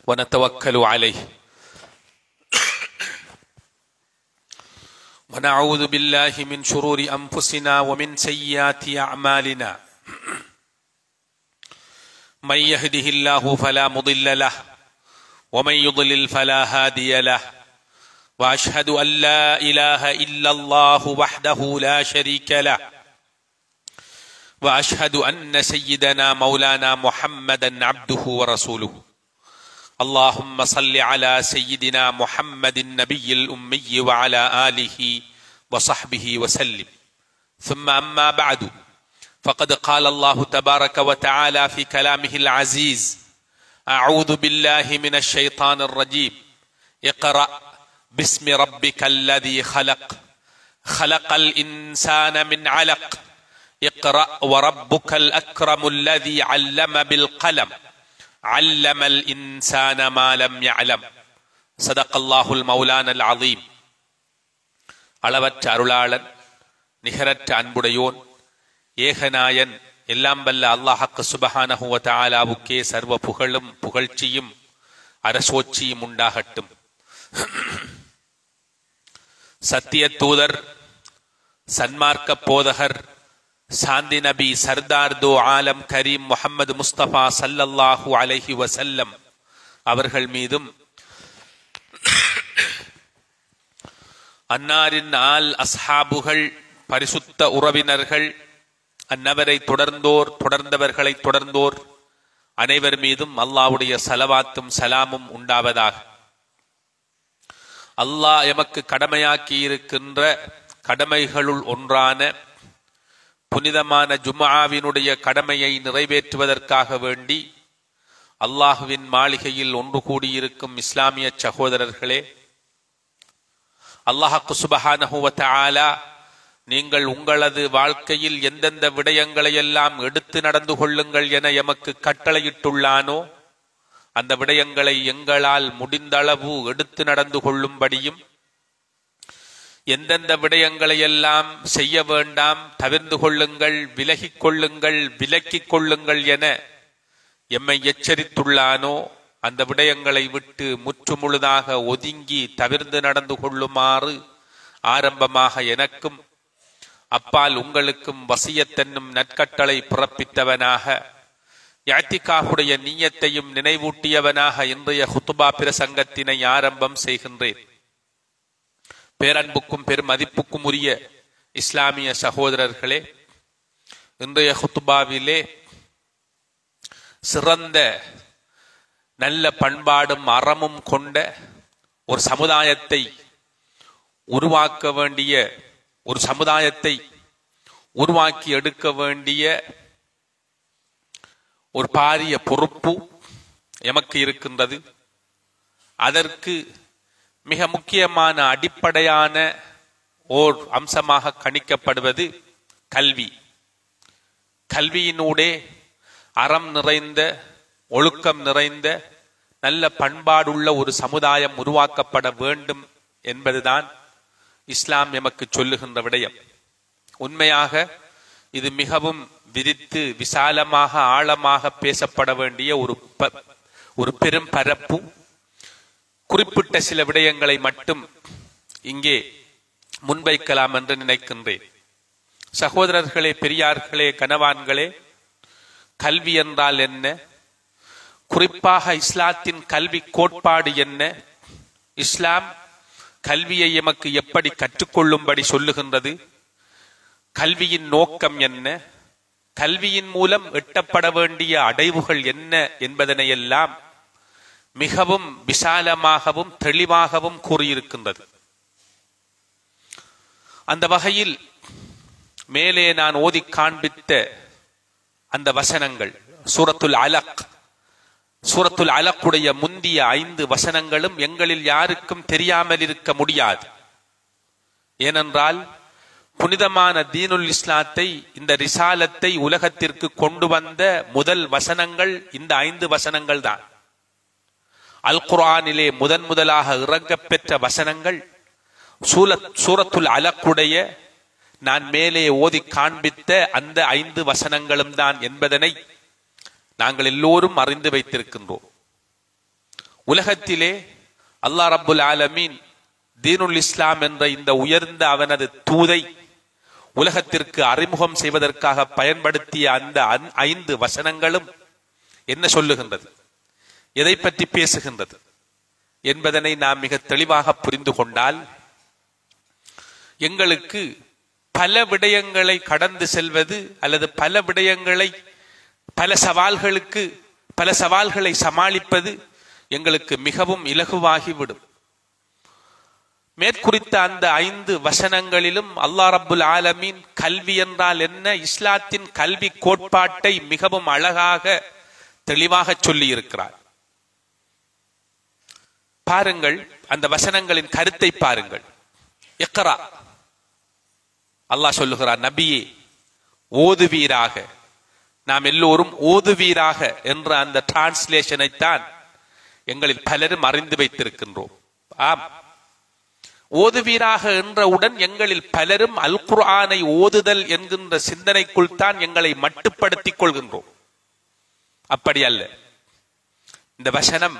ونتوكل عليه ونعوذ بالله من شرور أنفسنا ومن سيئات أعمالنا من يهده الله فلا مضل له ومن يضلل فلا هادي له وأشهد أن لا إله إلا الله وحده لا شريك له وأشهد أن سيدنا مولانا محمدا عبده ورسوله اللهم صل على سيدنا محمد النبي الأمي وعلى آله وصحبه وسلم ثم أما بعد فقد قال الله تبارك وتعالى في كلامه العزيز أعوذ بالله من الشيطان الرجيم اقرأ باسم ربك الذي خلق خلق الإنسان من علق اقرأ وربك الأكرم الذي علم بالقلم علم الإنسان ما لم يعلم صدق الله المولانا العظيم. அளவற்ற அருளாளன் நிகரற்ற அன்புடையோன் ஏகநாயன் எல்லாம் வல்ல அல்லாஹ் சுப்ஹானஹு வ தஆலாவுக்கே சர்வ புகழும் புகழ்ச்சியும் அரசோச்சியும் உண்டாகட்டும். சத்திய தூதர் சன்மார்க்க போதகர் சாந்தி நபி சர்தார் தோ ஆலம் கரீம் முஹம்மது முஸ்தபா ஸல்லல்லாஹு அலைஹி வஸல்லம் அவர்கள் மீதும் அன்னாரின் ஆல் அஸ்ஹாபுகள் பரிசுத்த உறவினர்கள் அன்னவரை தொடர்ந்தவர்களை தொடர்ந்தோர் அனைவர் மீதும் அல்லாஹ்வுடைய ஸலவாத்தும் சலாமும் உண்டாவதாக. அல்லாஹ் எமக்கு கடமையாக்கி இருக்கின்ற கடமைகளுள் ஒன்றான புனிதமான ஜும்ஆவினுடைய கடமையை நிறைவேற்றுவதற்காக வேண்டி அல்லாஹுவின் மாளிகையில் ஒன்று கூடியிருக்கும் இஸ்லாமிய சகோதரர்களே, அல்லாஹ் சுப்ஹானஹு வ தஆலா நீங்கள் உங்களது வாழ்க்கையில் எந்தெந்த விடயங்களை எல்லாம் எடுத்து நடந்து கொள்ளுங்கள் என எமக்கு கட்டளையிட்டுள்ளானோ அந்த விடயங்களை எங்களால் முடிந்தளவு எடுத்து நடந்து கொள்ளும்படியும், எந்தெந்த விடயங்களை எல்லாம் செய்ய வேண்டாம் தவிர்ந்து கொள்ளுங்கள், விலகிக் கொள்ளுங்கள், விலக்கிக் கொள்ளுங்கள் என எம்மை எச்சரித்துள்ளானோ அந்த விடயங்களை விட்டு முற்றுமுழுதாக ஒதுங்கி தவிர்ந்து நடந்து கொள்ளுமாறு ஆரம்பமாக எனக்கும் அப்பால் உங்களுக்கும் வசியத்தென்னும் நற்கட்டளை பிறப்பித்தவனாக இஅ்திகாஃபுடைய நிய்யத்தையும் நினைவூட்டியவனாக இன்றைய ஹுத்பா பிரசங்கத்தினை ஆரம்பம் செய்கின்றேன். பேரன்புக்கும் பெருமதிப்புக்கும் உரிய இஸ்லாமிய சகோதரர்களே, இன்றைய ஹுத்பாவிலே சிறந்த நல்ல பண்பாடும் அறமும் கொண்ட ஒரு சமுதாயத்தை உருவாக்க வேண்டிய, ஒரு சமுதாயத்தை உருவாக்கி எடுக்க வேண்டிய ஒரு பாரிய பொறுப்பு எமக்கு இருக்கின்றது. அதற்கு மிக முக்கியமான அடிப்படையான ஓர் அம்சமாக கணிக்கப்படுவது கல்வி. கல்வியினூடே அறம் நிறைந்த, ஒழுக்கம் நிறைந்த, நல்ல பண்பாடுள்ள ஒரு சமுதாயம் உருவாக்கப்பட வேண்டும் என்பதுதான் இஸ்லாம் எமக்கு சொல்லுகின்ற விடயம். உண்மையாக இது மிகவும் விரித்து விசாலமாக ஆழமாக பேசப்பட வேண்டிய ஒரு பெரும் பரப்பு. குறிப்பிட்ட சில விடயங்களை மட்டும் இங்கே முன்வைக்கலாம் என்று நினைக்கின்றேன். சகோதரர்களே, பெரியார்களே, கனவான்களே, கல்வி என்றால் என்ன? குறிப்பாக இஸ்லாத்தின் கல்வி கோட்பாடு என்ன? இஸ்லாம் கல்வியை எமக்கு எப்படி கற்றுக்கொள்ளும்படி சொல்லுகின்றது? கல்வியின் நோக்கம் என்ன? கல்வியின் மூலம் எட்டப்பட வேண்டிய அடைவுகள் என்ன என்பதனையெல்லாம் மிகவும் விசாலமாகவும் தெளிவாகவும் கூறியிருக்கின்றது. அந்த வகையில் மேலே நான் ஓதி காண்பித்த அந்த வசனங்கள் சூரத்துல் அலக்குடைய முந்திய 5 வசனங்களும் எங்களில் யாருக்கும் தெரியாமல் இருக்க முடியாது. ஏனென்றால் புனிதமான தீனுல் இஸ்லாத்தை, இந்த ரிசாலத்தை உலகத்திற்கு கொண்டு வந்த முதல் வசனங்கள் இந்த 5 வசனங்கள் தான். அல் குர்ஆனிலே முதலாக இறங்கப்பெற்ற வசனங்கள் சூரத்துல் அலக்குடைய நான் மேலே ஓதி காண்பித்த அந்த 5 வசனங்களும் தான் என்பதனை நாங்கள் எல்லோரும் அறிந்து வைத்திருக்கின்றோம். உலகத்திலே அல்லாஹ் ரப்புல் ஆலமீன் தீனுல் இஸ்லாம் என்ற இந்த உயர்ந்த அவனது தூதை உலகத்திற்கு அறிமுகம் செய்வதற்காக பயன்படுத்திய அந்த 5 வசனங்களும் என்ன சொல்லுகின்றது, எதை பற்றி பேசுகின்றது என்பதனை நாம் மிக தெளிவாக புரிந்து கொண்டால் எங்களுக்கு பல விடயங்களை கடந்து செல்வது அல்லது பல சவால்களை சமாளிப்பது எங்களுக்கு மிகவும் இலகுவாகிவிடும். மேற்குறித்த அந்த 5 வசனங்களிலும் அல்லாஹ் ரப்புல் ஆலமீன் கல்வி என்றால் என்ன, இஸ்லாத்தின் கல்வி கோட்பாட்டை மிகவும் அழகாக தெளிவாக சொல்லி இருக்கிறார். பாருங்கள், அந்த வசனங்களின் கருத்தை பாருங்கள். இக்ரா, அல்லாஹ் சொல்லுகிறார், நபியே ஓதுவீராக. நாம் எல்லோரும் ஓதுவீராக என்ற அந்த டிரான்ஸ்லேஷனை தான் எங்களில் பலரும் அறிந்து வைத்திருக்கின்றோம். ஆம், ஓதுவீராக என்றவுடன் எங்களில் பலரும் அல் குர்ஆனை ஓதுதல் என்கின்ற சிந்தனைக்குள் தான் எங்களை மட்டுப்படுத்திக் கொள்கின்றோம். அப்படி அல்ல. இந்த வசனம்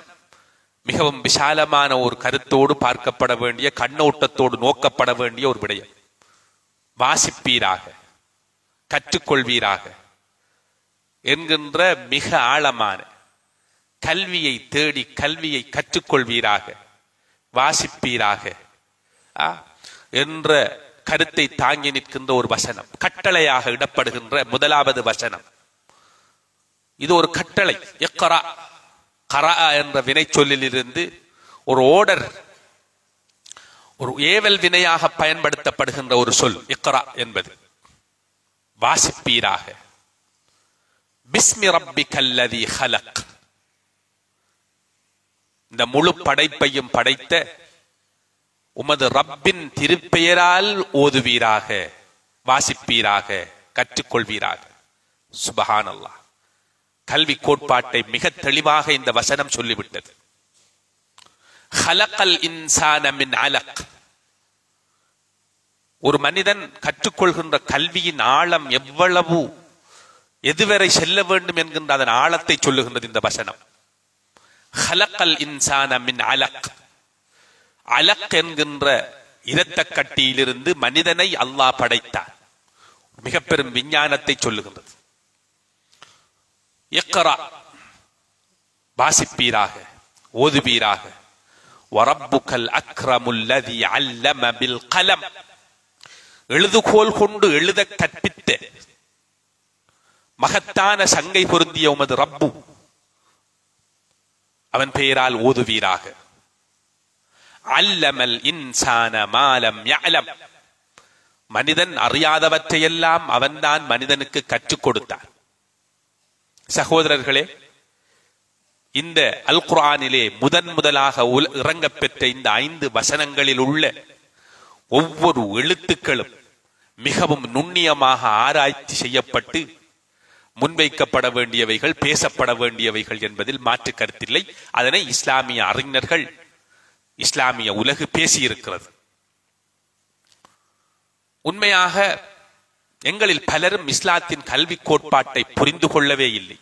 மிகவும் விசாலமான ஒரு கருத்தோடு பார்க்கப்பட வேண்டிய, கண்ணோட்டத்தோடு நோக்கப்பட வேண்டிய ஒரு விடயம். வாசிப்பீராக, கற்றுக்கொள்வீராக என்கின்ற மிக ஆழமான கல்வியை தேடி கல்வியை கற்றுக்கொள்வீராக, வாசிப்பீராக என்ற கருத்தை தாங்கி நிற்கின்ற ஒரு வசனம், கட்டளையாக இடப்படுகின்ற முதலாவது வசனம். இது ஒரு கட்டளை. இக்ரா, கரா என்ற வினை சொல்லிலிருந்து ஒரு ஓர்டர், ஒரு ஏவல் வினையாக பயன்படுத்தப்படுகின்ற ஒரு சொல் இக்ரா என்பது. வாசிப்பீராக. பிஸ்மி ரப்பிக்கல்லதீ ஹலக், இந்த முழு படைப்பையும் படைத்த உமது ரப்பின் திருப்பெயரால் ஓதுவீராக, வாசிப்பீராக, கற்றுக்கொள்வீராக. சுப்ஹானல்லாஹ். கல்வி கோட்பாட்டை மிக தெளிவாக இந்த வசனம் சொல்லிவிட்டது. ஹலக்கல் இன்சான மின் அலக். ஒரு மனிதன் கற்றுக்கொள்கின்ற கல்வியின் ஆழம் எவ்வளவு, எதுவரை செல்ல வேண்டும் என்கின்ற அதன் ஆழத்தை சொல்லுகின்றது இந்த வசனம். ஹலக்கல் இன்சான மின் அலக். அலக் என்கின்ற இரத்த கட்டியிலிருந்து மனிதனை அல்லாஹ் படைத்தார். மிக பெரும் விஞ்ஞானத்தை சொல்லுகின்றது. இக்ரா, வாசிப்பீராக, ஓதுவீராக. வரப்புக்கல் அக்ரமுல்லதி அல்லம பில் கலம், எழுதுகோல் கொண்டு எழுத கற்பித்த மகத்தான சங்கை பொருந்திய உமது ரப்பு, அவன் பெயரால் ஓதுவீராக. அல்லமல் இன்சான மாலம் யஅலம், மனிதன் அறியாதவற்றையெல்லாம் அவன்தான் மனிதனுக்கு கற்றுக் கொடுத்தான். சகோதரர்களே, இந்த அல் குர்ஆனிலே முதலாக இறங்கப் பெற்ற இந்த 5 வசனங்களில் உள்ள ஒவ்வொரு எழுத்துக்களும் மிகவும் நுண்ணியமாக ஆராய்ச்சி செய்யப்பட்டு முன்வைக்கப்பட வேண்டியவைகள், பேசப்பட வேண்டியவைகள் என்பதில் மாற்று கருத்தில்லை. அதனை இஸ்லாமிய அறிஞர்கள், இஸ்லாமிய உலகு பேசியிருக்கிறது. உண்மையாக எங்களில் பலரும் இஸ்லாத்தின் கல்வி கோட்பாட்டை புரிந்து கொள்ளவே இல்லை.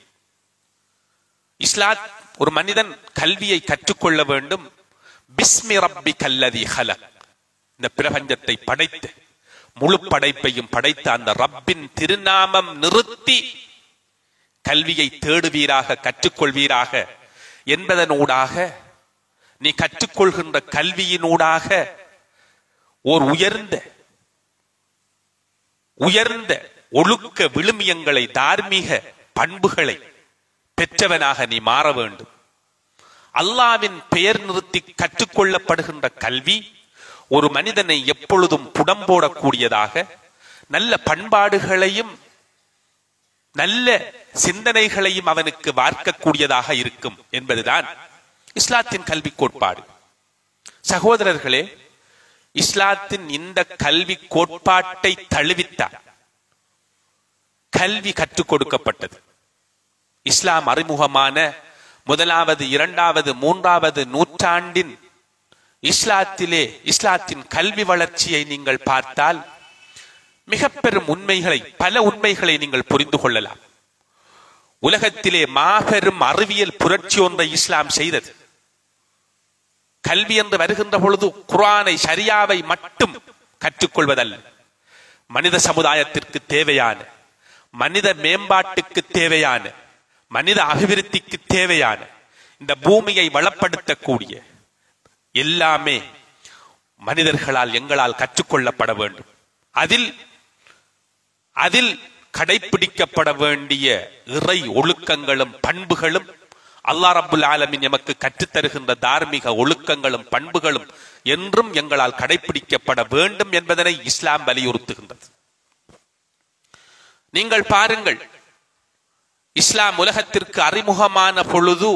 ஒரு மனிதன் கல்வியை கற்றுக்கொள்ள வேண்டும். பிஸ்மி ரப்பிக்கல்லதீ ஹலக், இந்த பிரபஞ்சத்தை படைத்த, முழு படைப்பையும் படைத்த அந்த ரப்பின் திருநாமம் நிறுத்தி கல்வியை தேடுவீராக, கற்றுக்கொள்வீராக என்பதனூடாக, நீ கற்றுக்கொள்கின்ற கல்வியினூடாக ஓர் உயர்ந்த ஒழுக்க விழுமியங்களை, தார்மீக பண்புகளை பெற்றவனாக நீ மாற வேண்டும். அல்லாஹ்வின் பெயர் நிறுத்தி கற்றுக்கொள்ளப்படுகின்ற கல்வி ஒரு மனிதனை எப்பொழுதும் புடம்போடக்கூடியதாக, நல்ல பண்பாடுகளையும் நல்ல சிந்தனைகளையும் அவனுக்கு வார்க்கக்கூடியதாக இருக்கும் என்பதுதான் இஸ்லாத்தின் கல்வி கோட்பாடு. சகோதரர்களே, இஸ்லாத்தின் இந்த கல்வி கோட்பாட்டை தழுவித்தார் கல்வி கற்றுக் கொடுக்கப்பட்டது. இஸ்லாம் அறிமுகமான முதலாவது, இரண்டாவது, மூன்றாவது நூற்றாண்டின் இஸ்லாத்தின் கல்வி வளர்ச்சியை நீங்கள் பார்த்தால் மிக பெரும் உண்மைகளை, பல உண்மைகளை நீங்கள் புரிந்து கொள்ளலாம். உலகத்திலே மாபெரும் அறிவியல் புரட்சி ஒன்றை இஸ்லாம் செய்தது. கல்வி என்று வருகின்ற பொழுது குர்ஆனை ஷரியாவை மட்டும் கற்றுக்கொள்வதல்ல, மனித சமுதாயத்திற்கு தேவையான, மனித மேம்பாட்டுக்கு தேவையான, மனித அபிவிருத்திக்கு தேவையான, இந்த பூமியை வளப்படுத்தக்கூடிய எல்லாமே மனிதர்களால் எங்களால் கற்றுக்கொள்ளப்பட வேண்டும். அதில் கடைபிடிக்கப்பட வேண்டிய இறை ஒழுக்கங்களும் பண்புகளும் அல்லாஹ் ரப்புல் ஆலமீன் எமக்கு கற்றுத்தருகின்ற தார்மீக ஒழுக்கங்களும் பண்புகளும் என்றும் எங்களால் கடைபிடிக்கப்பட வேண்டும் என்பதனை இஸ்லாம் வலியுறுத்துகின்றது. நீங்கள் பாருங்கள், இஸ்லாம் உலகத்திற்கு அறிமுகமான பொழுது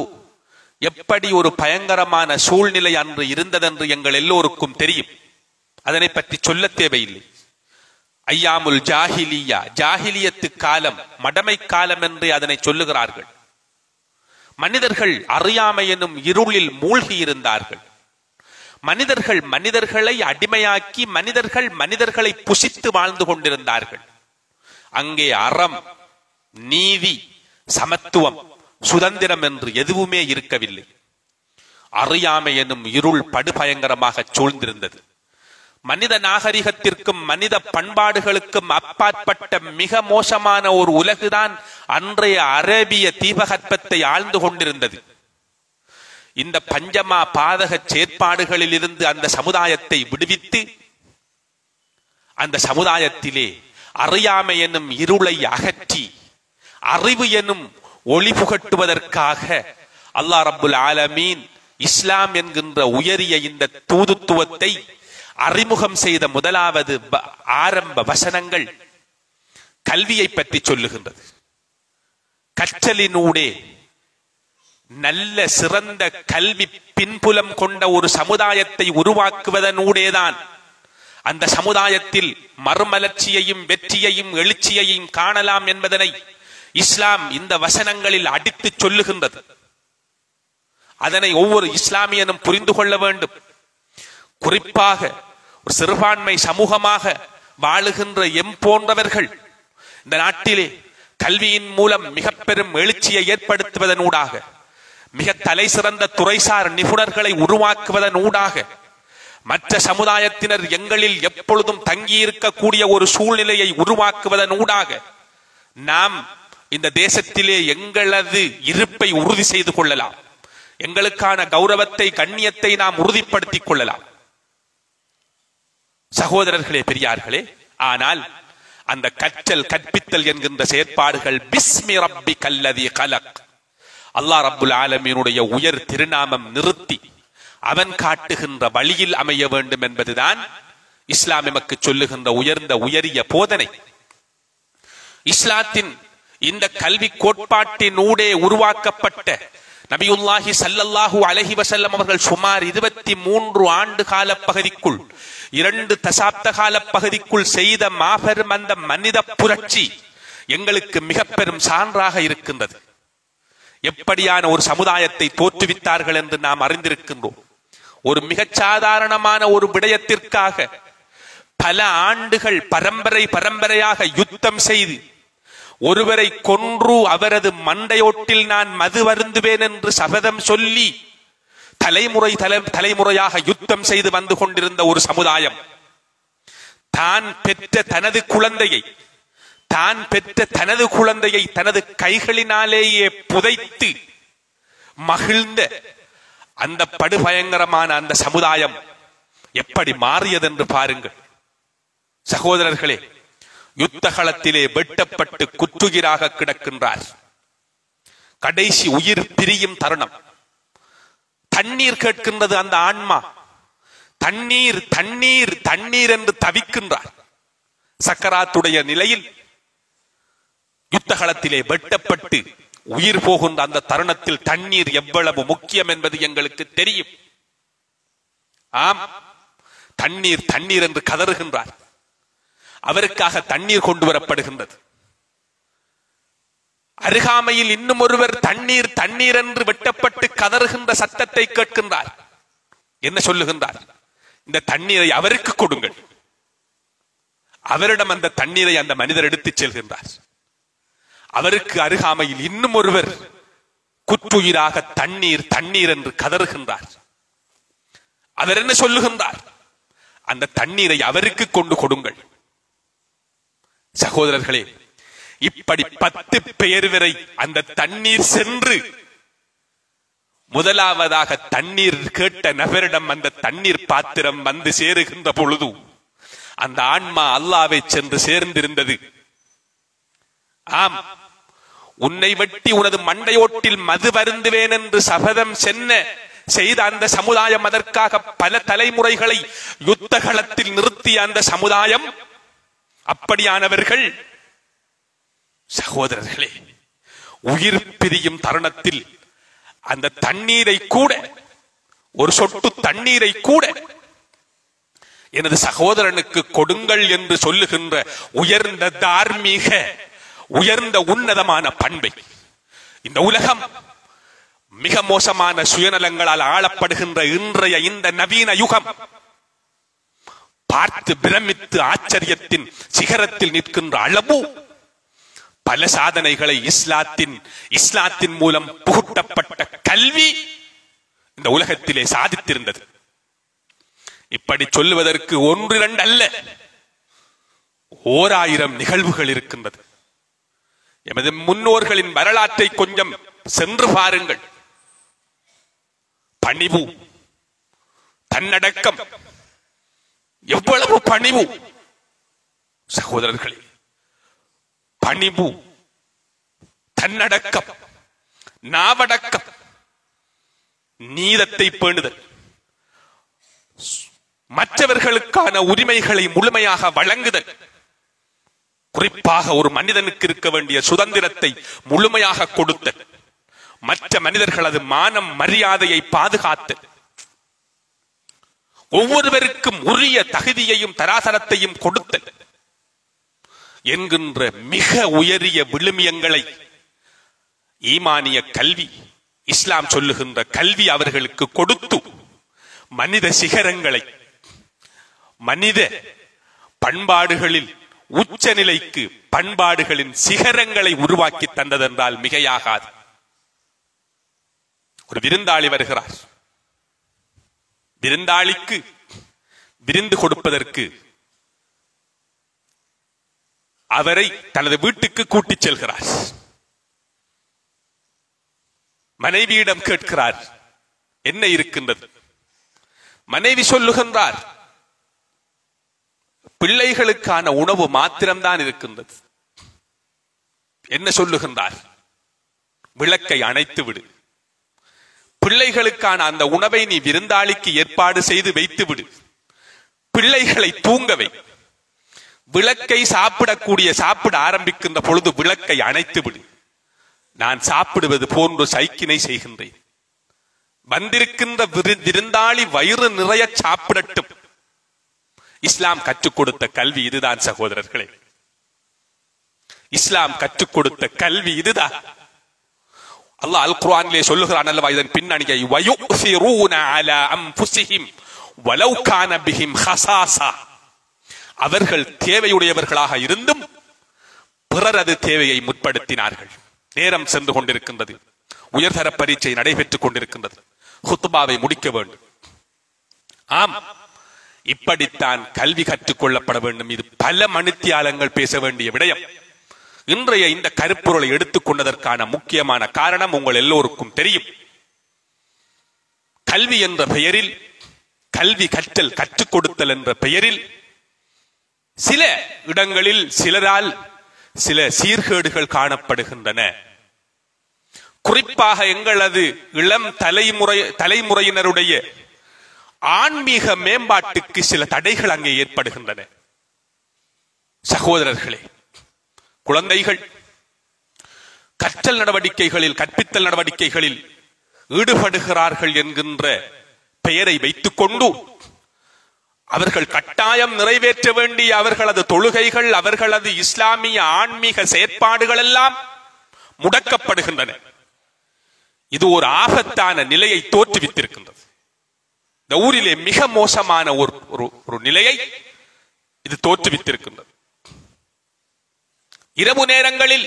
எப்படி ஒரு பயங்கரமான சூழ்நிலை அன்று இருந்ததென்று எங்கள் எல்லோருக்கும் தெரியும். அதனை பற்றி சொல்ல தேவையில்லை. ஐயாமுல் ஜாஹிலியா, ஜாஹிலியத்து காலம், மடமை காலம் என்று அதனை சொல்லுகிறார்கள். மனிதர்கள் அறியாமை எனும் இருளில் மூழ்கி இருந்தார்கள். மனிதர்கள் மனிதர்களை அடிமையாக்கி மனிதர்களை புசித்து வாழ்ந்து கொண்டிருந்தார்கள். அங்கே அறம், நீதி, சமத்துவம், சுதந்திரம் என்று எதுவுமே இருக்கவில்லை. அறியாமை எனும் இருள் படுபயங்கரமாக சூழ்ந்திருந்தது. மனித நாகரிகத்திற்கும் மனித பண்பாடுகளுக்கும் அப்பாற்பட்ட மிக மோசமான ஒரு உலகுதான் அன்றைய அரேபிய தீபகற்பத்தை ஆழ்ந்து கொண்டிருந்தது. இந்த பஞ்சமா பாதக செயற்பாடுகளில் இருந்து அந்த சமுதாயத்தை விடுவித்து அந்த சமுதாயத்திலே அறியாமை என்னும் இருளை அகற்றி அறிவு எனும் ஒளி புகட்டுவதற்காக அல்லாஹ் ரப்புல் ஆலமீன் இஸ்லாம் என்கின்ற உயரிய இந்த தூதுத்துவத்தை அறிமுகம் செய்த முதலாவது ஆரம்ப வசனங்கள் கல்வியை பற்றி சொல்லுகின்றது. கற்றலினூடே நல்ல சிறந்த கல்வி பின்புலம் கொண்ட ஒரு சமுதாயத்தை உருவாக்குவதனூடேதான் அந்த சமுதாயத்தில் மறுமலர்ச்சியையும் வெற்றியையும் எழுச்சியையும் காணலாம் என்பதனை இஸ்லாம் இந்த வசனங்களில் அடித்து சொல்லுகின்றது. அதனை ஒவ்வொரு இஸ்லாமியனும் புரிந்து கொள்ள வேண்டும். குறிப்பாக ஒரு சிறுபான்மை சமூகமாக வாழுகின்ற எம் போன்றவர்கள் இந்த நாட்டிலே கல்வியின் மூலம் மிக பெரும் எழுச்சியை ஏற்படுத்துவதனூடாக, மிக தலை சிறந்த துறைசார் நிபுணர்களை உருவாக்குவதனூடாக, மற்ற சமுதாயத்தினர் எங்களில் எப்பொழுதும் தங்கியிருக்கக்கூடிய ஒரு சூழ்நிலையை உருவாக்குவதனூடாக நாம் இந்த தேசத்திலே எங்களது இருப்பை உறுதி செய்து கொள்ளலாம். எங்களுக்கான கௌரவத்தை, கண்ணியத்தை நாம் உறுதிப்படுத்திக் கொள்ளலாம். சகோதரர்களே, பெரியார்களே, ஆனால் அந்த கற்றல் கற்பித்தல் என்கின்ற செயற்பாடுகள் பிஸ்மி ரப்பிக்கல் லதீ கலக், அல்லாஹ் ரப்புல் ஆலமீனுடைய உயர் திருநாமம் நிறுத்தி அவன் காட்டுகின்ற வழியில் அமைய வேண்டும் என்பதுதான் இஸ்லாம் எமக்கு சொல்லுகின்ற உயரிய போதனை. இஸ்லாத்தின் இந்த கல்வி கோட்பாட்டினூடே உருவாக்கப்பட்ட நபியுல்லாஹி ஸல்லல்லாஹு அலைஹி வஸல்லம் அவர்கள் சுமார் 23 ஆண்டு கால பகுதிக்குள், 2 தசாப்த கால பகுதிக்குள் செய்த மாபெரும் அந்த மனித புரட்சி எங்களுக்கு மிக பெரும் சான்றாக இருக்கின்றது. எப்படியான ஒரு சமுதாயத்தை தோற்றுவித்தார்கள் என்று நாம் அறிந்திருக்கின்றோம். ஒரு மிகச் சாதாரணமான ஒரு விடயத்திற்காக பல ஆண்டுகள் பரம்பரையாக யுத்தம் செய்து ஒருவரை கொன்று அவரது மண்டையோட்டில் நான் மது வருந்துவேன் என்று சபதம் சொல்லி தலைமுறையாக யுத்தம் செய்து வந்து கொண்டிருந்த ஒரு சமுதாயம் தான் பெற்ற தனது குழந்தையை தனது கைகளினாலேயே புதைத்து மகிழ்ந்த அந்த படுபயங்கரமான அந்த சமுதாயம் எப்படி மாறியது என்று பாருங்கள். சகோதரர்களே, யுத்த களத்திலே வெட்டப்பட்டு குற்றுயிராக கிடக்கின்றார். கடைசி உயிர் பிரியும் தருணம். தண்ணீர் கேட்கின்றது அந்த ஆன்மா. தண்ணீர் தண்ணீர் தண்ணீர் என்று தவிக்கின்றார். சக்கராத்துடைய நிலையில் யுத்த களத்திலே வெட்டப்பட்டு உயிர் போகின்ற அந்த தருணத்தில் தண்ணீர் எவ்வளவு முக்கியம் என்பது எங்களுக்கு தெரியும். ஆம், தண்ணீர் தண்ணீர் என்று கதறுகின்றார். அவருக்காக தண்ணீர் கொண்டு வரப்படுகின்றது. அருகாமையில் இன்னும் ஒருவர் தண்ணீர் தண்ணீர் என்று வெட்டப்பட்டு கதறுகின்ற சத்தத்தை கேட்கின்றார். என்ன சொல்லுகின்றார்? இந்த தண்ணீரை அவருக்கு கொடுங்கள். அவரிடம் அந்த தண்ணீரை அந்த மனிதர் எடுத்துச் செல்கின்றார். அவருக்கு அருகாமையில் இன்னும் ஒருவர் குற்றுயிராக தண்ணீர் தண்ணீர் என்று கதறுகின்றார். அவர் என்ன சொல்லுகின்றார்? அந்த தண்ணீரை அவருக்கு கொண்டு கொடுங்கள். சகோதரர்களே, இப்படி 10 பேர் வரை அந்த தண்ணீர் சென்று முதலாவதாக தண்ணீர் கேட்ட நபரிடம் அந்த தண்ணீர் பாத்திரம் வந்து சேருகின்ற பொழுது அந்த ஆன்மா அல்லாஹ்வை சென்று சேர்ந்திருந்தது. ஆம், உன்னை வெட்டி உனது மண்டையோட்டில் மது வருந்துவேன் என்று சபதம் செய்த அந்த சமுதாயம், அதற்காக பல தலைமுறைகளை யுத்த களத்தில் நிறுத்திய அந்த சமுதாயம், அப்படியானவர்கள் சகோதரர்களே, உயிர் பிரியும் தருணத்தில் அந்த தண்ணீரை கூட, ஒரு சொட்டு தண்ணீரை கூட எனது சகோதரனுக்கு கொடுங்கள் என்று சொல்லுகின்ற உயர்ந்த தார்மீக, உயர்ந்த உன்னதமான பண்பை இந்த உலகம் மிக மோசமான சுயநலங்களால் ஆளப்படுகின்ற இன்றைய இந்த நவீன யுகம் பார்த்து பிரமித்து ஆச்சரியத்தின் சிகரத்தில் நிற்கின்ற அளவு பல சாதனைகளை இஸ்லாத்தின் மூலம் புகுட்டப்பட்ட கல்வி இந்த உலகத்திலே சாதித்திருந்தது. இப்படி சொல்லுவதற்கு 1-2 அல்ல, 1000 நிகழ்வுகள் இருக்கின்றது. எமது முன்னோர்களின் வரலாற்றை கொஞ்சம் சென்று பாருங்கள். பணிவு, தன்னடக்கம், எவ்வளவு பணிவு சகோதரர்களே! பணிவு, தன்னடக்கம், நாவடக்கம், நீதத்தை பேணுதல், மற்றவர்களுக்கான உரிமைகளை முழுமையாக வழங்குதல், குறிப்பாக ஒரு மனிதனுக்கு இருக்க வேண்டிய சுதந்திரத்தை முழுமையாக கொடுத்தல், மற்ற மனிதர்களது மானம் மரியாதையை பாதுகாத்தல், ஒவ்வொருவருக்கும் உரிய தகுதியையும் தராசரத்தையும் கொடுத்தல் என்கின்ற மிக உயரிய விழுமியங்களை ஈமானிய கல்வி, இஸ்லாம் சொல்லுகின்ற கல்வி அவர்களுக்கு கொடுத்து மனித சிகரங்களை, மனித பண்பாடுகளில் உச்சநிலைக்கு பண்பாடுகளின் சிகரங்களை உருவாக்கி தந்ததென்றால் மிகையாகாது. ஒரு விருந்தாளி வருகிறார். விருந்தாளிக்கு விருந்து கொடுப்பதற்கு அவரை தனது வீட்டுக்கு கூட்டிச் செல்கிறார். மனைவியிடம் கேட்கிறார், என்ன இருக்கின்றது? மனைவி சொல்லுகின்றார், பிள்ளைகளுக்கான உணவு மாத்திரம்தான் இருக்கின்றது. என்ன சொல்லுகின்றார்? விளக்கை அணைத்து விடு, பிள்ளைகளுக்கான அந்த உணவை நீ விருந்தாளிக்கு ஏற்பாடு செய்து வைத்து விடு, பிள்ளைகளை தூங்கவை, விளக்கை சாப்பிட ஆரம்பிக்கின்ற பொழுது விளக்கை அணைத்து விடு, நான் சாப்பிடுவது போன்று சைக்கினை செய்கின்றேன், வந்திருக்கின்ற விருந்தாளி வயிறு நிறைய சாப்பிடட்டும். இஸ்லாம் கற்றுக் கொடுத்த கல்வி இதுதான் சகோதரர்களே. இஸ்லாம் கற்றுக் கொடுத்த கல்வி இதுதான். அல்லாஹ் அல் குர்ஆனிலே சொல்லுகிறான் அல்லவா, இதன் பின்னணியை வயுஸிரூன அலா அன்ஃபுஸிஹிம் வலவ் கான பிஹிம் ஹஸாஸா, அவர்கள் தேவையுடையவர்களாக இருந்தும் பிறரது தேவையை முற்படுத்தினார்கள். நேரம் சென்று கொண்டிருக்கின்றது, உயர்தர பரீட்சை நடைபெற்றுக் கொண்டிருக்கின்றது, ஹுத்பாவை முடிக்க வேண்டும். ஆம், இப்படித்தான் கல்வி கற்றுக் கொள்ளப்பட வேண்டும். இது பல மணித்தியாலங்கள் பேச வேண்டிய விடயம். இன்றைய இந்த கருப்பொருளை எடுத்துக் கொண்டதற்கான முக்கியமான காரணம் உங்கள் எல்லோருக்கும் தெரியும். கல்வி என்ற பெயரில், கல்வி கற்றல், கற்றுக் கொடுத்தல் என்ற பெயரில் சில இடங்களில் சிலரால் சில சீர்கேடுகள் காணப்படுகின்றன. குறிப்பாக எங்களது இளம் தலைமுறையினருடைய ஆன்மீக மேம்பாட்டுக்கு சில தடைகள் அங்கே ஏற்படுகின்றன. சகோதரர்களே, குழந்தைகள் கற்றல் நடவடிக்கைகளில், கற்பித்தல் நடவடிக்கைகளில் ஈடுபடுகிறார்கள் என்கின்ற பெயரை வைத்துக் கொண்டு அவர்கள் கட்டாயம் நிறைவேற்ற வேண்டிய அவர்களது தொழுகைகள், அவர்களது இஸ்லாமிய ஆன்மீக செயற்பாடுகள் எல்லாம் முடக்கப்படுகின்றன. இது ஒரு ஆபத்தான நிலையை தோற்றுவித்திருக்கின்றது. இந்த ஊரிலே மிக மோசமான ஒரு நிலையை இது தோற்றுவித்திருக்கின்றது. இரவு நேரங்களில்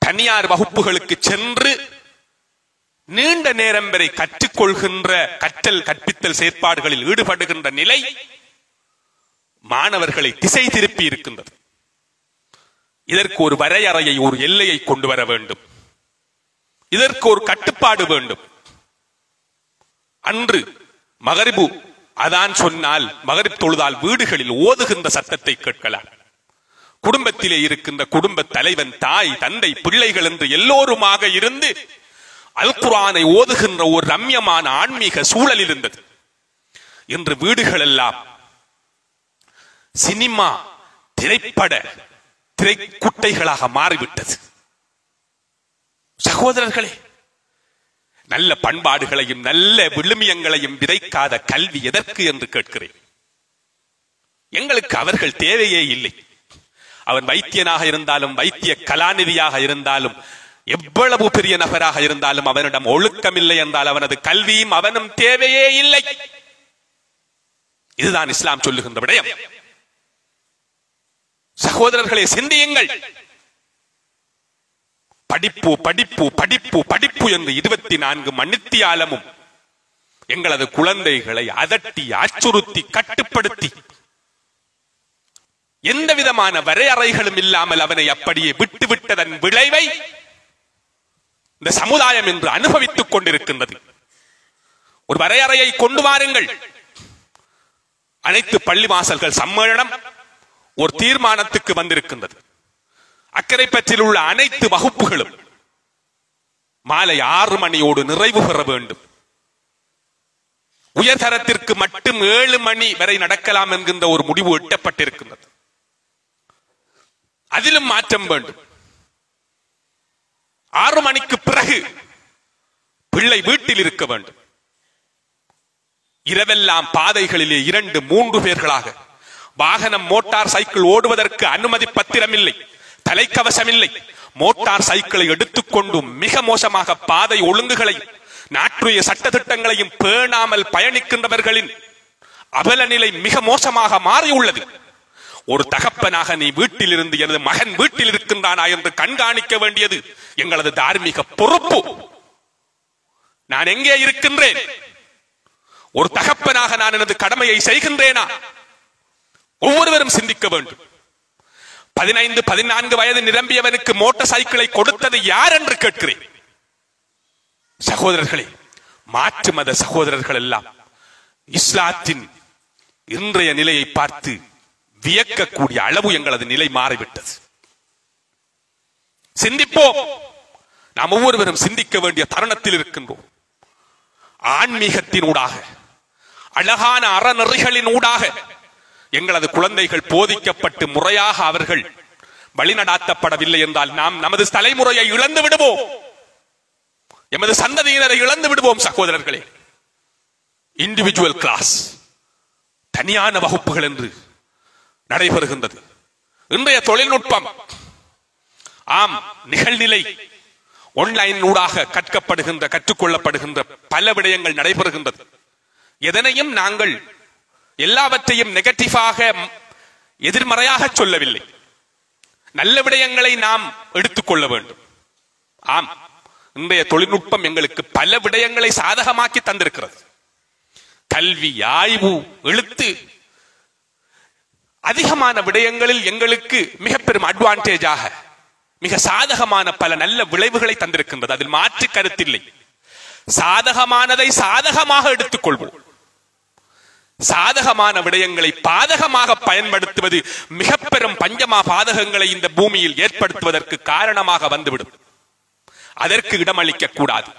தனியார் வகுப்புகளுக்கு சென்று நீண்ட நேரம் வரை கற்றுக்கொள்கின்ற கற்றல் கற்பித்தல் செயற்பாடுகளில் ஈடுபடுகின்ற நிலை மாணவர்களை திசை திருப்பி இருக்கின்றது. இதற்கு ஒரு வரையறையை, ஒரு எல்லையை கொண்டு வர வேண்டும். இதற்கு ஒரு கட்டுப்பாடு வேண்டும். அன்று மகரிபு அதான் சொன்னால், மகரிப் தொழுதால் வீடுகளில் ஓதுகின்ற சத்தத்தை கேட்கலாம். குடும்பத்திலே இருக்கின்ற குடும்ப தலைவன், தாய், தந்தை, பிள்ளைகள் என்று எல்லோருமாக இருந்து அல் குர்ஆனை ஓதுகின்ற ஒரு ரம்யமான ஆன்மீக சூழல் இருந்தது. இன்று வீடுகள் எல்லாம் சினிமா திரைப்பட திரைக்குட்டைகளாக மாறிவிட்டது. சகோதரர்களே, நல்ல பண்பாடுகளையும் நல்ல விழுமியங்களையும் விதைக்காத கல்வி எதற்கு என்று கேட்கிறேன். எங்களுக்கு அவர்கள் தேவையே இல்லை. அவன் வைத்தியனாக இருந்தாலும், வைத்திய கலாநிதியாக இருந்தாலும், எவ்வளவு பெரிய நபராக இருந்தாலும், அவனிடம் ஒழுக்கம் இல்லை என்றால் அவனது கல்வியும் அவனும் தேவையே இல்லை. இதுதான் இஸ்லாம் சொல்லுகின்ற விடயம். சகோதரர்களே, சிந்தியுங்கள். படிப்பு படிப்பு படிப்பு படிப்பு என்று 24 மணித்தியாலமும் எங்களது குழந்தைகளை அதட்டி அச்சுறுத்தி கட்டுப்படுத்தி எந்த விதமான வரையறைகளும் இல்லாமல் அவனை அப்படியே விட்டுவிட்டதன் விளைவை இந்த சமுதாயம் என்று அனுபவித்துக் கொண்டிருக்கின்றது. ஒரு வரையறையை கொண்டு வாருங்கள். அனைத்து பள்ளி வாசல்கள் சம்மேளனம் ஒரு தீர்மானத்துக்கு வந்திருக்கின்றது. அக்கரைப்பற்றில் உள்ள அனைத்து வகுப்புகளும் மாலை 6 மணியோடு நிறைவு பெற வேண்டும். உயர்தரத்திற்கு மட்டும் 7 மணி வரை நடக்கலாம் என்கின்ற ஒரு முடிவு எட்டப்பட்டிருக்கின்றது. அதிலும் மாற்றம் வேண்டும். 6 மணிக்கு பிறகு பிள்ளை வீட்டில் இருக்க வேண்டும். இரவெல்லாம் பாதைகளிலே 2-3 பேர்களாக வாகனம் மோட்டார் சைக்கிள் ஓடுவதற்கு அனுமதி பத்திரம் இல்லை, தலைக்கவசம் இல்லை. மோட்டார் சைக்கிளை எடுத்துக்கொண்டு மிக மோசமாக பாதை ஒழுங்குகளை, நாட்டுடைய சட்ட திட்டங்களையும் பேணாமல் பயணிக்கின்றவர்களின் அவல நிலை மிக மோசமாக மாறியுள்ளது. ஒரு தகப்பனாக நீ வீட்டில் இருந்து எனது மகன் வீட்டில் இருக்கின்றானா என்று கண்காணிக்க வேண்டியது எங்களது தார்மீக பொறுப்பு. நான் எங்கே இருக்கின்றேன்? ஒரு தகப்பனாக நான் எனது கடமையை செய்கின்றேனா? ஒவ்வொருவரும் சிந்திக்க வேண்டும். 15-14 வயது நிரம்பியவனுக்கு மோட்டார் சைக்கிளை கொடுத்தது யார் என்று கேட்கிறேன். சகோதரர்களே, மாற்று மத சகோதரர்கள் எல்லாம் இஸ்லாத்தின் இன்றைய நிலையை பார்த்து வியக்கக்கூடிய அளவு எங்களது நிலை மாறிவிட்டது. சிந்திப்போம். நாம் ஒவ்வொருவரும் சிந்திக்க வேண்டிய தருணத்தில் இருக்கின்றோம். ஆன்மீகத்தினூடாக, அழகான அறநெறிகளின் ஊடாக எங்களது குழந்தைகள் போதிக்கப்பட்டு முறையாக அவர்கள் வழிநடாத்தப்படவில்லை என்றால் நாம் நமது தலைமுறையை இழந்து விடுவோம், எமது சந்ததியினரை இழந்து விடுவோம். சகோதரர்களே, இண்டிவிஜுவல் கிளாஸ், தனியான வகுப்புகள் என்று நடைபெறுகின்றது. இன்றைய தொழில்நுட்பம், ஆம், நிகழ்நிலை ஆன்லைன் ஊடாக கற்றுக்கொள்ளப்படுகின்ற பல விடயங்கள் நடைபெறுகின்றது. எதனையும் நாங்கள் எல்லாவற்றையும் நெகட்டிவாக, எதிர்மறையாக சொல்லவில்லை. நல்ல விடயங்களை நாம் எடுத்துக்கொள்ள வேண்டும். ஆம், இன்றைய தொழில்நுட்பம் எங்களுக்கு பல விடயங்களை சாதகமாக்கி தந்திருக்கிறது. கல்வி, ஆய்வு, எழுத்து, அதிகமான விடயங்களில் எங்களுக்கு மிக பெரும் அட்வான்டேஜாக, மிக சாதகமான பல நல்ல விளைவுகளை தந்திருக்கின்றது. அதில் மாற்று கருத்தில்லை. சாதகமானதை சாதகமாக எடுத்துக்கொள்வோம். சாதகமான விடயங்களை பாதகமாக பயன்படுத்துவது மிக பெரும் பஞ்சமா பாதகங்களை இந்த பூமியில் ஏற்படுத்துவதற்கு காரணமாக வந்துவிடும். அதற்கு இடமளிக்க கூடாது.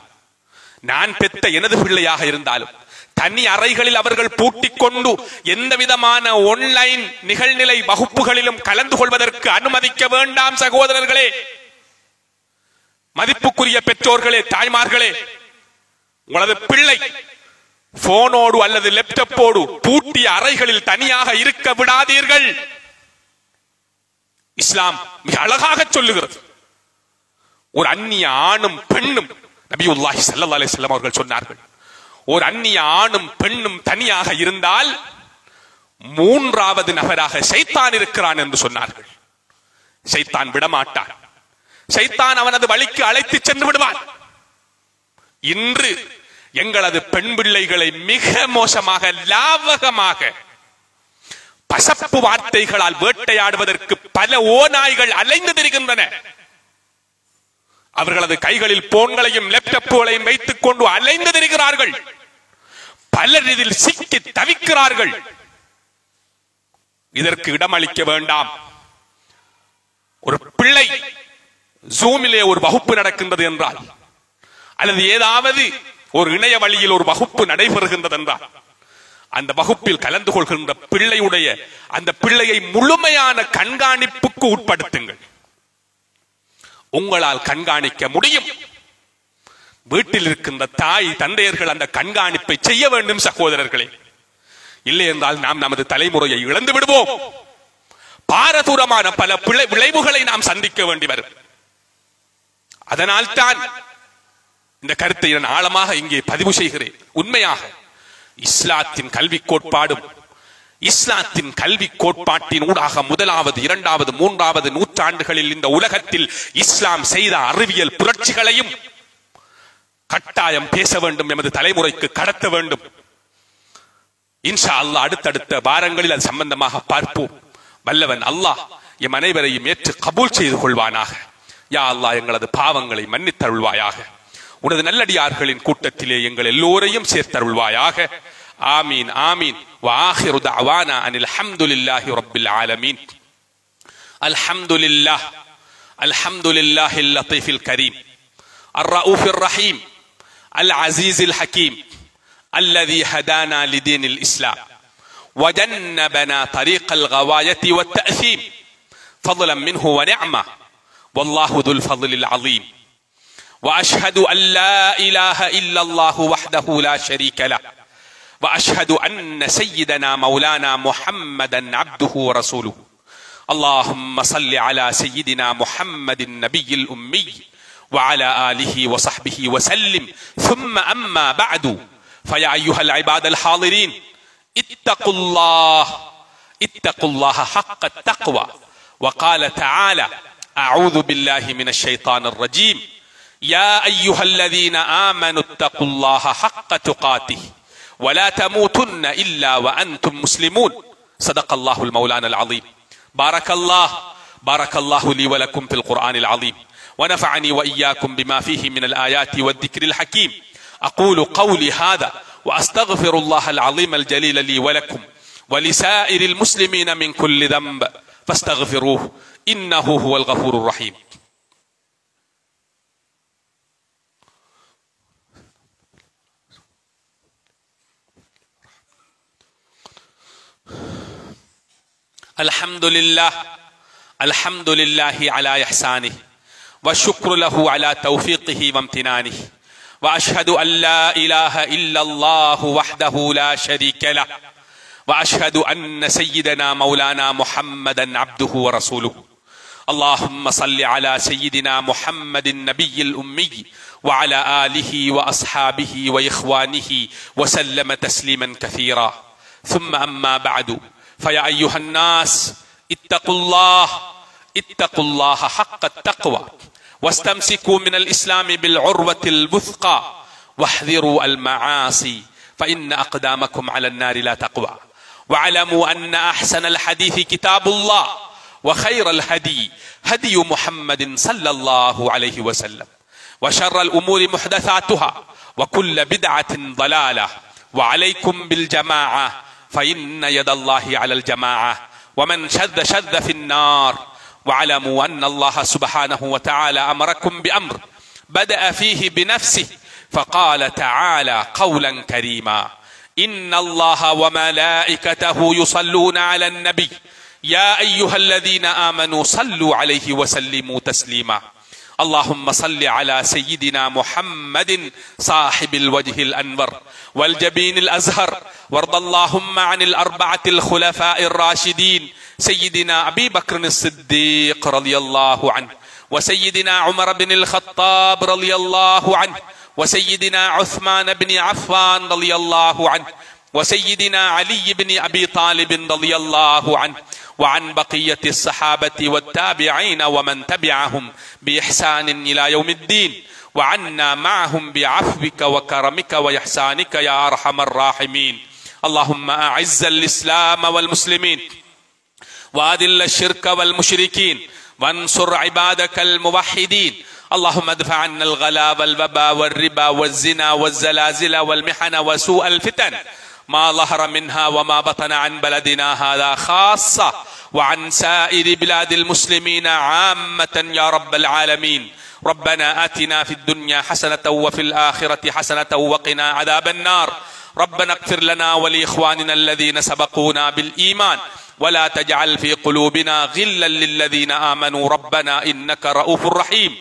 நான் பெற்ற எனது பிள்ளையாக இருந்தாலும் தனி அறைகளில் அவர்கள் பூட்டிக் கொண்டு எந்த விதமான ஆன்லைன் நிகழ்நிலை வகுப்புகளிலும் கலந்து கொள்வதற்கு அனுமதிக்க வேண்டாம். சகோதரர்களே, மதிப்புக்குரிய பெற்றோர்களே, தாய்மார்களே, உங்களது பிள்ளை போனோடு அல்லது லேப்டாப்போடு பூட்டிய அறைகளில் தனியாக இருக்க விடாதீர்கள். இஸ்லாம் மிக அழகாக சொல்லுகிறது. ஒரு அந்நிய ஆணும் பெண்ணும், நபியுல்லாஹி ஸல்லல்லாஹு அலைஹி வஸல்லம் அவர்கள் சொன்னார்கள், ஒரு அந்நிய ஆணும் பெண்ணும் தனியாக இருந்தால் 3வது நபராக ஷைத்தான் இருக்கிறான் என்று சொன்னார்கள். ஷைத்தான் விடமாட்டான். ஷைத்தான் அவனது வழிக்கு அழைத்து சென்று விடுவான். இன்று எங்களது பெண் பிள்ளைகளை மிக மோசமாக லாவகமாக பசப்பு வார்த்தைகளால் வேட்டையாடுவதற்கு பல ஓநாய்கள் அலைந்து திரிகின்றன. அவர்களது கைகளில் போன்களையும் லேப்டாப்புகளையும் வைத்துக் கொண்டு அலைந்து திரிகிறார்கள். பலர் இதில் சிக்கி தவிக்கிறார்கள். இதற்கு இடமளிக்க வேண்டாம். ஒரு பிள்ளை ஜூமிலே ஒரு வகுப்பு நடக்கின்றது என்றால், அல்லது ஏதாவது ஒரு இணைய வழியில் ஒரு வகுப்பு நடைபெறுகின்றது என்றால், அந்த வகுப்பில் கலந்து கொள்கின்ற பிள்ளையுடைய அந்த பிள்ளையை முழுமையான கண்காணிப்புக்கு உட்படுத்துங்கள். உங்களால் கண்காணிக்க முடியும். வீட்டில் இருக்கின்ற தாய் தந்தையர்கள் அந்த கண்காணிப்பை செய்ய வேண்டும் சகோதரர்களே. இல்லை என்றால் நாம் நமது தலைமுறையை இழந்து விடுவோம். பாரதூரமான பல விளைவுகளை நாம் சந்திக்க வேண்டி வரும். அதனால் தான் இந்த கருத்தை நான் ஆழமாக இங்கே பதிவு செய்கிறேன். உண்மையாக இஸ்லாத்தின் கல்வி கோட்பாடும் இஸ்லாத்தின் கல்வி கோட்பாட்டின் ஊடாக முதலாவது, இரண்டாவது, மூன்றாவது நூற்றாண்டுகளில் இந்த உலகத்தில் இஸ்லாம் செய்த அறிவியல் புரட்சிகளையும் கட்டாயம் பேச வேண்டும், எமது தலைமுறைக்கு கடத்த வேண்டும். இன்ஷா அல்லாஹ் அடுத்தடுத்த வாரங்களில் அது சம்பந்தமாக பார்ப்போம். வல்லவன் அல்லாஹ் எம் அனைவரையும் ஏற்று கபூல் செய்து கொள்வானாக. யா அல்லாஹ் எங்களது பாவங்களை மன்னித்தருள்வாயாக. உனது நல்லடியார்களின் கூட்டத்திலே எங்கள் எல்லோரையும் சேர்த்தருள்வாயாக. ஆமீன் ஆமீன். وآخر دعوانا أن الحمد لله رب العالمين. الحمد لله اللطيف الكريم الرؤوف الرحيم العزيز الحكيم الذي هدانا لدين الإسلام وجنبنا طريق الغواية والتأثيم فضلا منه ونعمة والله ذو الفضل العظيم. وأشهد أن لا إله إلا الله وحده لا شريك له وأشهد أن سيدنا مولانا محمدا عبده ورسوله. اللهم صل على سيدنا محمد النبي الأمي وعلى آله وصحبه وسلم. ثم أما بعد فيا أيها العباد الحاضرين اتقوا الله حق التقوى. وقال تعالى أعوذ بالله من الشيطان الرجيم يا أيها الذين آمنوا اتقوا الله حق تقاته ولا تموتن إلا وأنتم مسلمون. صدق الله المولانا العظيم. بارك الله لي ولكم في القرآن العظيم ونفعني وإياكم بما فيه من الآيات والذكر الحكيم. أقول قولي هذا وأستغفر الله العظيم الجليل لي ولكم ولسائر المسلمين من كل ذنب فاستغفروه إنه هو الغفور الرحيم. الحمد لله على إحسانه والشكر له على توفيقه وامتنانه. وأشهد أن لا إله إلا الله وحده لا شريك له وأشهد أن سيدنا مولانا محمدا عبده ورسوله. اللهم صل على سيدنا محمد النبي الأمي وعلى آله وأصحابه وإخوانه وسلم تسليما كثيرا. ثم أما بعد فيا أيها الناس اتقوا الله حق التقوى واستمسكوا من الإسلام بالعروة الوثقى واحذروا المعاصي فإن أقدامكم على النار لا تقوى. واعلموا أن أحسن الحديث كتاب الله وخير الهدي هدي محمد صلى الله عليه وسلم وشر الأمور محدثاتها وكل بدعة ضلالة. وعليكم بالجماعة فإن يد الله على الجماعة ومن شذ في النار. واعلموا أن الله سبحانه وتعالى أمركم بأمر بدأ فيه بنفسه فقال تعالى قولا كريما إن الله وملائكته يصلون على النبي يا أيها الذين آمنوا صلوا عليه وسلموا تسليما. اللهم صل على سيدنا محمد صاحب الوجه الأنور والجبين الأزهر. وارض اللهم عن الأربعة الخلفاء الراشدين سيدنا أبي بكر الصديق رضي الله عنه وسيدنا عمر بن الخطاب رضي الله عنه وسيدنا عثمان بن عفان رضي الله عنه وسيدنا علي بن أبي طالب رضي الله عنه وعن بقية الصحابة والتابعين ومن تبعهم بإحسان إلى يوم الدين. وعنا معهم بعفوك وكرمك وإحسانك يا أرحم الراحمين. اللهم أعز الإسلام والمسلمين وأذل الشرك والمشركين وانصر عبادك الموحدين. اللهم ادفع عنا الغلا والوبا والربا والزنا والزلازل والمحن وسوء الفتن ما ظهر منها وما بطن عن بلدنا هذا خاصة وعن سائر بلاد المسلمين عامة يا رب العالمين. ربنا آتنا في الدنيا حسنة وفي الآخرة حسنة وقنا عذاب النار. ربنا اغفر لنا ولإخواننا الذين سبقونا بالإيمان ولا تجعل في قلوبنا غلا للذين آمنوا ربنا إنك رؤوف رحيم.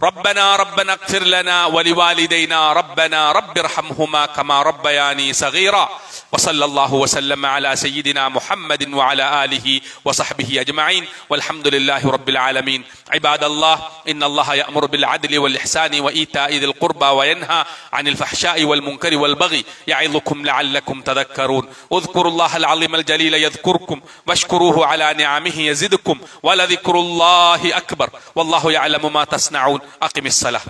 ربنا اغفر لنا ولوالدينا ربنا رب ارحمهما كما ربياني صغيرا. وصلى الله وسلم على سيدنا محمد وعلى آله وصحبه أجمعين والحمد لله رب العالمين. عباد الله، إن الله يأمر بالعدل والإحسان وإيتاء ذي القربى وينهى عن الفحشاء والمنكر والبغي يعظكم لعلكم تذكرون. اذكروا الله العظيم الجليل يذكركم واشكروه على نعمه يزدكم ولذكر الله أكبر والله يعلم ما تصنعون. أقم الصلاة.